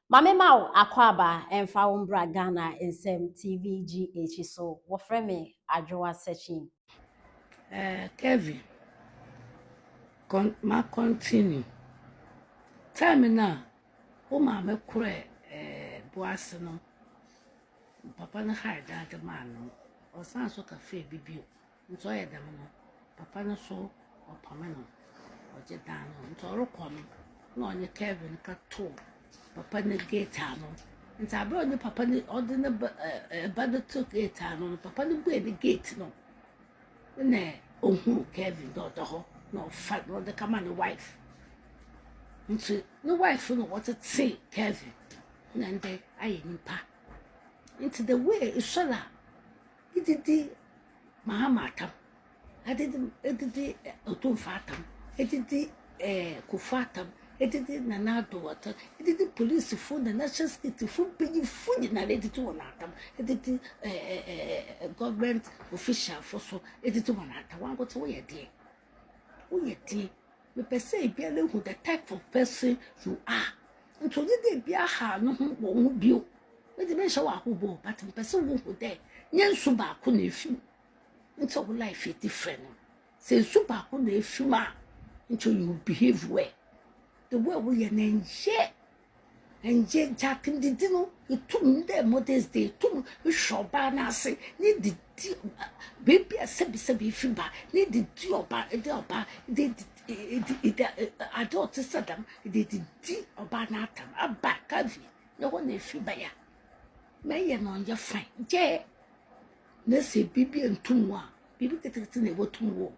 Mame Mau Akwaba and Faumbra Ghana in Sem TVGH so wofreme Adwoa searching. Kevin, ma continue. Time na o ma me kure boase no. Papa na hide that man no. O san so cafe bibio. Nso ye dem no. Papa no so o pame no. O je dan no. Nso ro kono. Na onye Kevin ka to. Papa na gate ano. Nta abe onye papa ni ordinary bad to gate ano. Papa ni bu e gate no. Ne ohun Kevin do ho. No fight no the come and wife. Nti no wife no what it say Kevin. Nande aye nipa. Into the way Ishala. It did Mahamatam. I did Otumfatam. It did Kufatam. It did Nanado water. It did the police phone, the national security phone, paying food in a lady to one atom. It did government official for so. It did one atom. One got away a day. Oh, dear. We per se be a little the type of person you are. And so did they be a ha no won't be. Let the men show up who bo, but in person who there. Yan suba couldn't if you. Until life is different. Say super couldn't if you ma. Until you behave well. The way we are enjoy. And yet, Jack him did know you took them Mother's Day, took you shop banana say, need the baby a sebi fiba, need the deal about a deal about I don't say them, did the deal about Natam, a back of you. No one if you buy. May you know your friend, Jay. Let's say baby and two baby get it in a water war.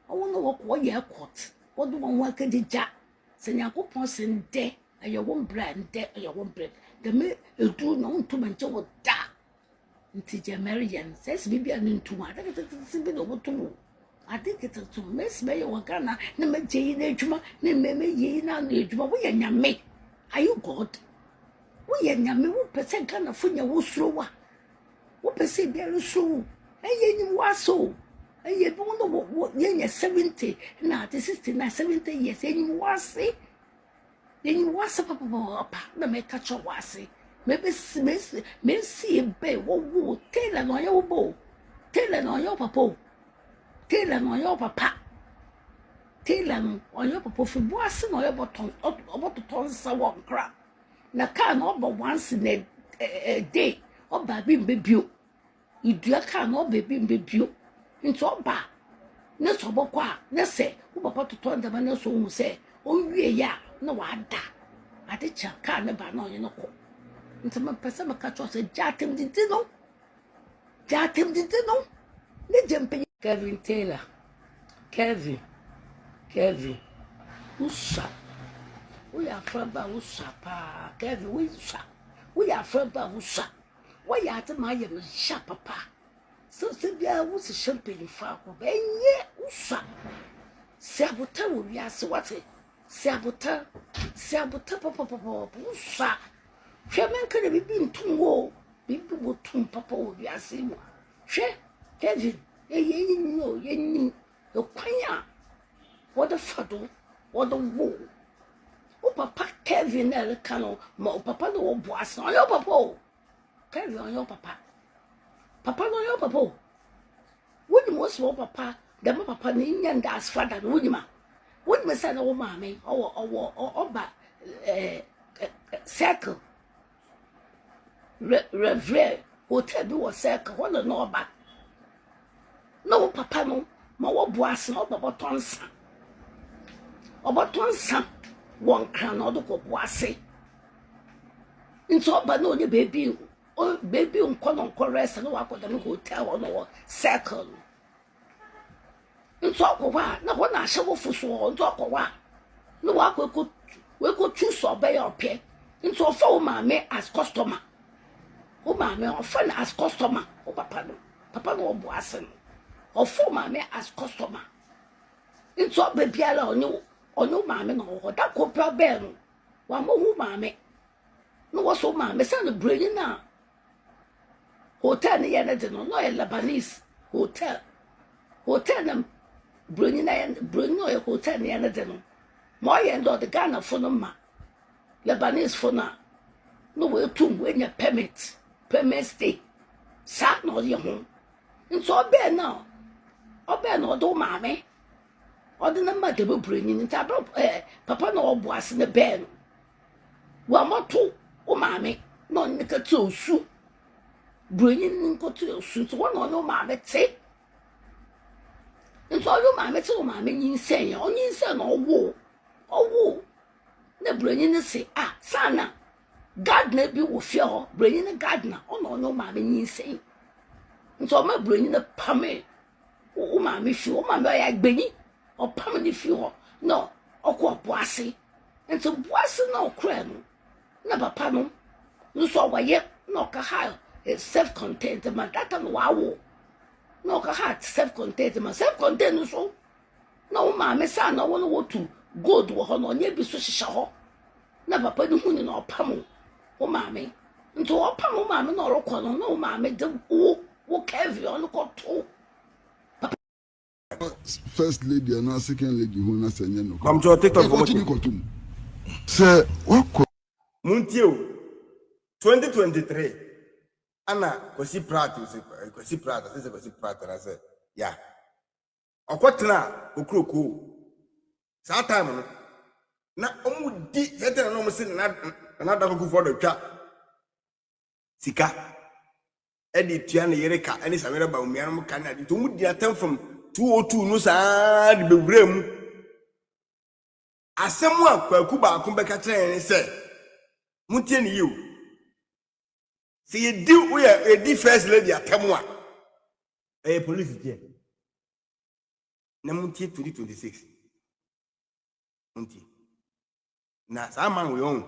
I wonder what you're caught. What do one work at the jack? Send your good person there. And your one bread, there, your one bread. The me do no to mention what that. Until Marian says, maybe I'm into one. I think it's a bit over to. I think it's to Miss May or Ghana, never Jane Ejuma, never ye now, Ejuma. We are Yame. Are you God? We are Yame, what percent kind of food you will slower? What percent very slow? And you was so. And you don't know what you're 70, now the 69, 70 years, and you was say. Then you was a papa, the make catch your wassy. Maybe see a bay, what tailor on your bow, tailor on your papa, tailor on your papa, tailor on your papa for wassing or your bottom, or what to turn someone crap. Now can't all but once in a day, or baby baby. You do a can or baby baby. Into a bar. No trouble qua, no say, who papa to turn the man so say, oh, yeah. No, I da. I did your car never know you know. Into my person, my catch was a jatim did know. Jatim did know. The jumping Kevin Taylor. Kevin. Usha. We are from Usha, pa. Kevin, we sha. We are from Usha. Why are the my sharp papa? So Sylvia was a champagne for and yet Usha. Saboteur will be asked what it. Saboteur, papa, Usha. Shaman could have been too low. People would tune papa would be as same. She, Kevin, ye know, the quaya. What a fuddle, what a woe. Oh, papa, Kevin, the canoe, more papa, no boss on your papa. Kevin on your papa. Papa on your papa. Wouldn't most more papa, the papa, and that's father, wouldn't you? What was an old mammy or circle? Revere, hotel do a circle, what a no about. No, papa, no, more boss, no, about Tonson. About Tonson, one crown or the boissy. It's all but no, the baby, oh, baby, on correct, and walk with the hotel or no circle. Talk of what? No one I shall for so talk of what? No one we could choose or bay or pay. Into a phone, mammy as customer. Oh, mammy, or friend as customer. Oh, papa, no boassen. Or phone, mammy as customer. Into a baby or no mammy, or that copper bell. One more mammy. No, what's so mammy, son of brilliant now. Hotel, the energy, no, Lebanese hotel. Them. Bringing a hotel near the dinner. My end of the Ghana for no ma. Lebanese for now. no we tum when your permit stay sa no ye ho nso be na do maame odi na ma de bebreni nta papa na obo ase ne be no wa moto o maame no ne ka tu osu breni nko tu osu nso wo no maame te nso yo maame te o maame nyinsen ya onyinsen na owo na breni ne se sana gardener bi wo fie ho breni ne gardener ono maame nyinsen nso ma breni ne pame o maame fi o maame ya gbeni o pame ne fi ho no okọ boase nso boase na okra no na papa no nso waye na okaha self content ma data no wawo na okaha self content nso na o maame sa na wo no wotu gold wo ho no nye bi so hihya ho na papa ni huni na opam o maame nto opam o maame na orokọ no na o maame de wo kevi on ko to first lady and second lady who na senye no come to TikTok for me say what Muntio 2023 ana kwasi prato say kwasi prato na say yeah okwotena okroko sa time no na omudi hetena no mse na da ko for the twa sika edi tua na yereka ani samere ba umia no kan na di to mudi atem from 202 no sa di bebrem asemu akwaku ba ko beka tren say muntie ni you see you do we are the first lady atem a police there na muntie 2026 muntie na sa man we on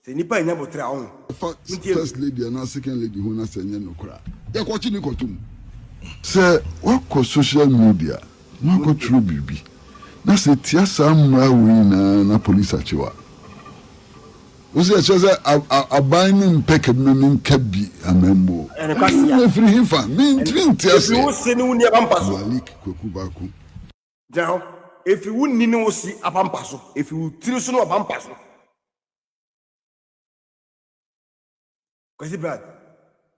se nipa nya botre on first lady and second lady who na senye no kra ya kwachi ni kotum say what social media na go true bibi na se tia samra we na police achiwa usi achaza abani mpeke mimi nkabi amembo na free hifa min twinti ase if you se ni woni apampaso malik kwekubaku jao if you woni ni wosi apampaso if you tiri so no apampaso kwesi brad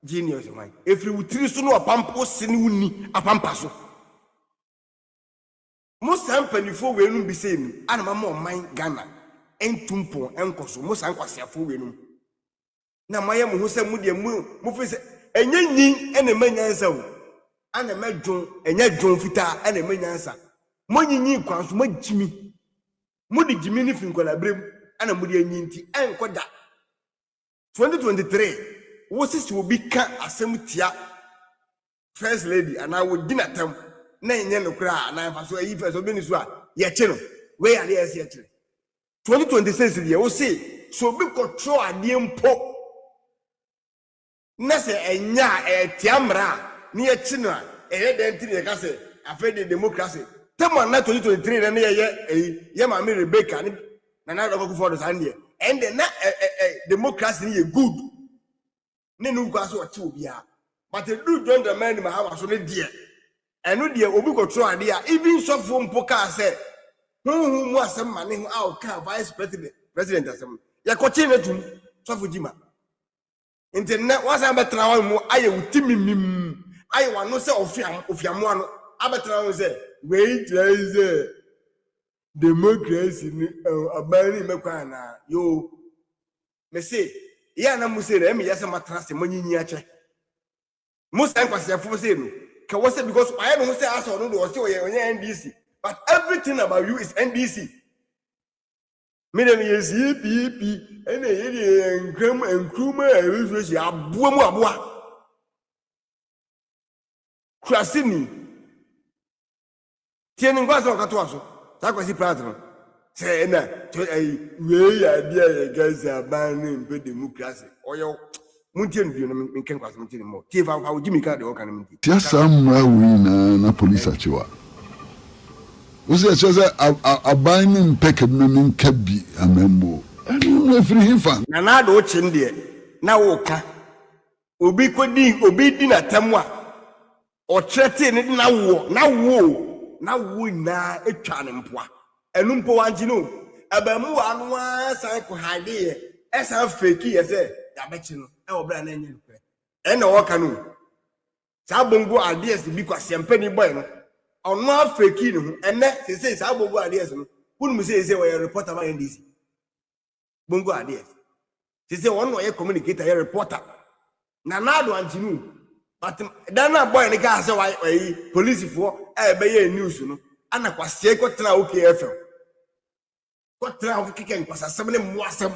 genius man if you tiri so no apampaso ni woni apampaso mo sampanifo we nu bi se ni ana mama o man Ghana entumpo enkoso mo san kwasiafo we nu na maye mo ho se mo de mo fi se enyanyin ene manyansa wo ana madwon enya dwon fita ana manyansa mo nyinyin kwanso mo jimi mo de jimi ni finkola brem ana mo de anyinti enkoda 2023 wo sisi obi ka asem tia first lady ana wo dinatam na enye no kra na fa so ayi first obi ni so a ye che no we ya dey ye che 2026 dia wo say so bi control ade mpo na se enya tiamra ni ye che no a e dey ntiri ye ka se afa de democracy tema na 2023 na ye ma me Rebecca ni na do for the Sunday and na democracy ni ye good ne nu kwa so o che obi a but do John the man ma ha so ne die enu die obi control ade a even so for mpo ka se who mu asem mane ho a o ka vice president asem ya ko chi netum so for jima internet wasa betra wa mu aye utimimim aye wa no se ofiamo ano abetra wo se we try democracy ni abani mekwa na yo me say ya na mu say re me yasa matra se manyinyi ache mu san kwase afo say no ka wo say because I no say aso no do say onye NDC but everything about you is NDC me dem yes PPP ene ye enkruma erusu aboa mu aboa krasini tieni ngwaso okato aso takwasi platform say na we ya dia ye guys abani mpe democracy oyo muntie no bi no menken kwaso muntie mo tie fa wo jimi ka de o kan muntie tia samra we na police achiwa usi achaza abani mpeke mimi nkabi amembo na free hifa na do chi ndie na wo ka obi di na temwa o trete ni na wo na etwa ne mpoa enu mpo wanji no abamu anu san ko hade e san fake ye se yabechi no e obra na enye nukwe e na woka no sa bongo ideas bi kwase mpani boy no ono afeki no ene sese sa bongo ideas no wonu say we reporter by NDC bongo ideas sese wonu ye communicator ye reporter na do antinu but dan na boy ni ka say why police for e be ye news no ana kwase ko tena OKFM ko tena okike nkwasasem ne muasem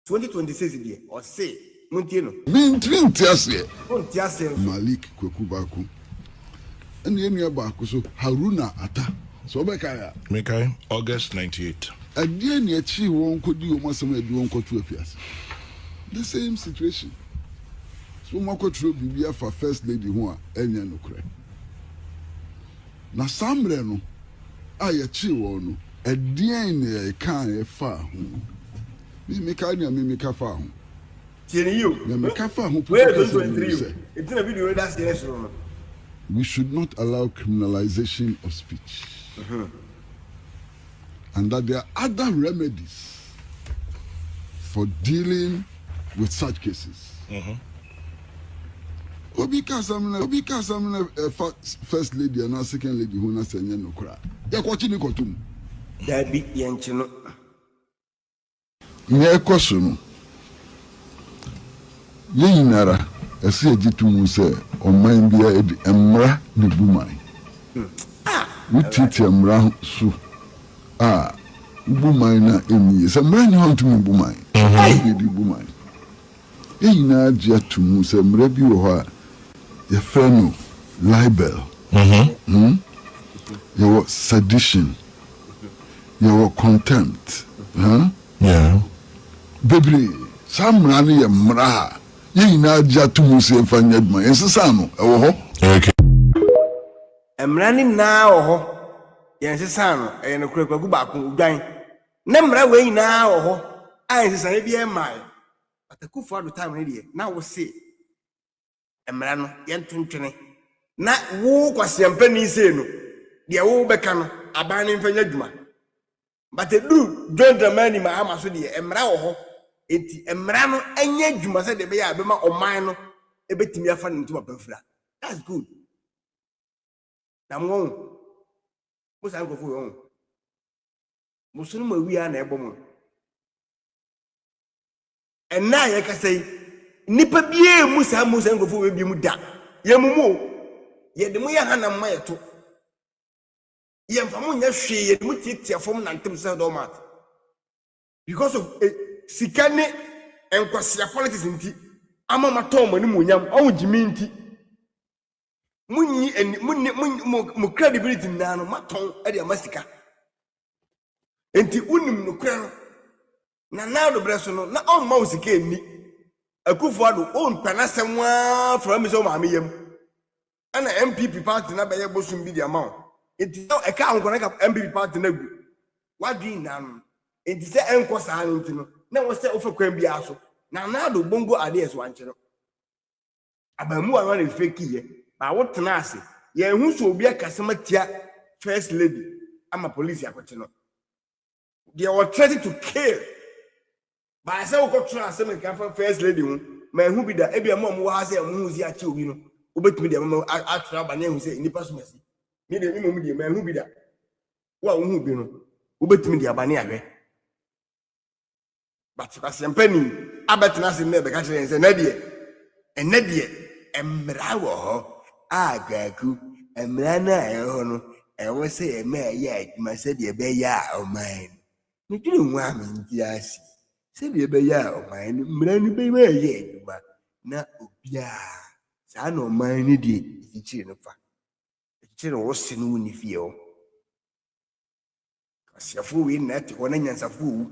2026 die or say muntie no Mintiase muntiase Malik Kwekubaku and the baako so Haruna Ata so bekaya Mekai August 98 adie ne achi won kodi o masem adu won kotu afiase the same situation so makotro bibia for first lady ho a enya no kure na samre no aye chi won no adie ne kan e fa ho mi meka ni mi meka fa ho tieni you na meka fa ho where 2023 it's in a video that's the next one. We should not allow criminalization of speech. And that there are other remedies for dealing with such cases. Obika samina first lady and second lady who na senya no kra. Ya kwachi ni kotum. That be yenchino. Nye koso no. Ye yinara esi ejitu mu se oman bia edi emra ne buman. Wutiti emra so buman na emi se emra ne ho tumi buman. Edi buman. Ye yina agia tumu se emra bi wo ho a ye fe no libel. Your sedition. Your contempt. Yeah. Baby, samra ne ye mra ye na agia tumu se fanya dma ensesa no ewo ho Okay. Emrani na oho yensesa no e no kura kwagu ba ko udwan na mra we na oho ayensesa ne bi e mai atakufu ado time ne de na wo se emra no yentontwene na wo kwasempɛ ni se no de wo beka no aban ne mfanya dwuma but do join the man ma ama so de emra oho enti emra no anya dwuma se de be ya be ma oman no ebetimi afa ne ntuma pafra that's good na mo musa nkofo yo musunu ma wi na ebo mo enna ye kasai nipa bie musa nkofo we bi mu da ye mumu ye de mu ya hana ma ye to ye mfa mu nya hwe ye de mu titia fom na ntem se do mat because of sikane enkwasea politics nti ama matom mani mu nyam awu jimi nti munyi mu credibility na no maton e de amasika enti unim no kra no na do breso no na on ma usika eni akufo ado on pana semwa from me so ma me yam ana MPP party na beye bosum bi di amount enti e ka anko na ka MPP party na gu wadwi na no enti se enko sa no enti no na wo se ofa kwan bi aso na do bongo ideas wanche no abamu wa na fake ye ba wo tena ase ye hu so obi akasema tia first lady ama police akoche no they were threatening to kill ba say wo ko tena ase me kan first lady hu ma hu bi da e bia mo wa say mo hu si achi obi no obetumi de ma atra ba na hu say nipa so masi ni de ni mo de ma hu bi da wa hu bi no obetumi de abane ahwe but pasempani abetena ase me be ka kire say na de emra wo ho agaku emra na eho no ewo se eme ya adwuma se de be ya oman ni dwere nwa amenti asi se de be ya oman emra ni be ya adwuma na obia sa na oman ni de ichire no fa ichire wo se no ni fie o asiafo we na te ho na nyansafo wu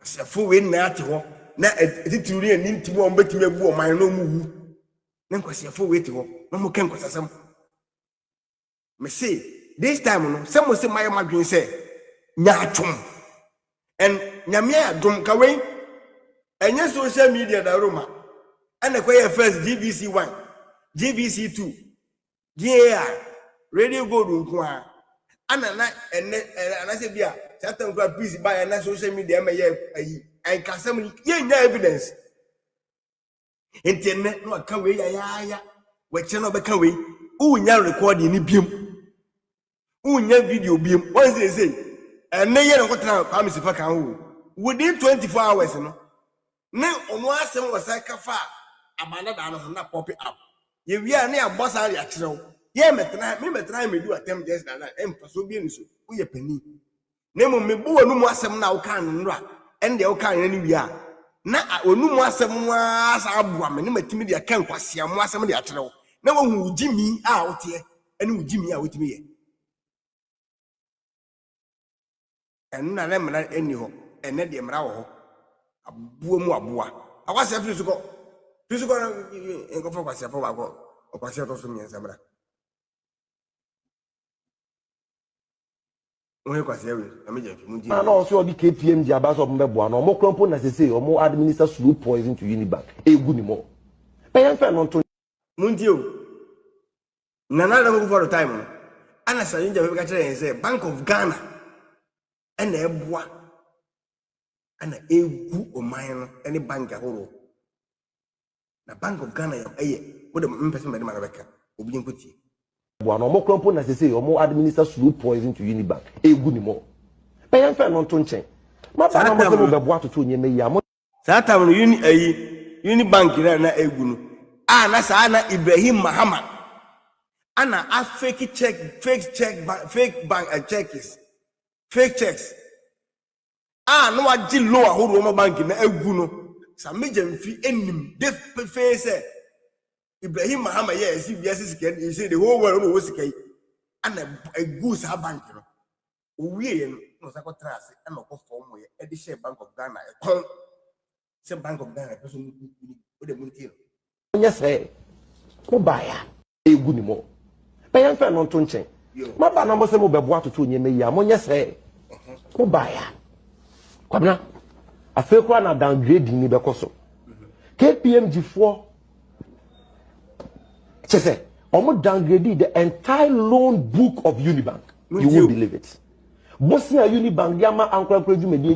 asiafo we na te ho na etituri ani ntimo o mbetimi abu oman no mu wu na nkwasiafo weti ho na mo ken kwasasam me say this time no some mo say my madwen say nyaatwom and nyame adom ka we enye social media da roma ana kwa first GBC1 GBC2 GAI radio gold nko a ana na ene ana se bia satan kwa peace by na social media ma ye ayi and Casam, no evidence. Internet no can we ya which no become we who nya record in beam who nya video beam once they say and nay what now promise if I can within 24 hours no now on one sem was like kafa amanda dan na pop up ye wi a na boss area kire ye metra me do attempt just na em so bi ni so wo ye pani na mo me bo wanu mu asem na wo kan nra en de wo kan ni wi a na onu mu asem asa abua me ne matimi de kan kwase mu asem de akire wo na wo hu ujimi a wo te ene ujimi a wo timi ye en na le mra eni ho ene de mra wo ho abuo mu aboa akwase fi so en ko kwase afọ ba ko kwase to so nyensa mra we kwase we ameje fi mu di na also the KPMG abaso mbebo na omo krampo na sese omo administer slow poison to Unibank egu ni mo peyan fe no to mundi o na mo for the time ana sayinja we ka kire say Bank of Ghana ana eboa ana egu oman no any bank ahoro na Bank of Ghana ya wo de mpese me de ma beka obi nkotie bo na omo krampo na sese omo administer slow poison to Unibank egu ni mo peyan fe no to nchen ma ba na mo se mo bebo atoto onye meyi amo sa tam no Unibank na egu no na sa na Ibrahim Mahama ana a fake bank checks fake checks no waji low ahoro mo bank na egu no sa meje mfi enim de face Ibrahim Mahama yes he say the whole world no wosikai ana egu sa bank no owie no sa ko trase na ko form we e de share Bank of Ghana e kon se Bank of Ghana person o de munti onye se ko baya egu ni mo peyan fe no to nchen ma ba na mo se mo bebo atoto onye meyi amonye se ko baya kwabna afekwa na downgrade ni bekoso KPMG 4 chese omo downgrade the entire loan book of Unibank. You won't believe it. Bosnia Unibank yama ankra kredumedie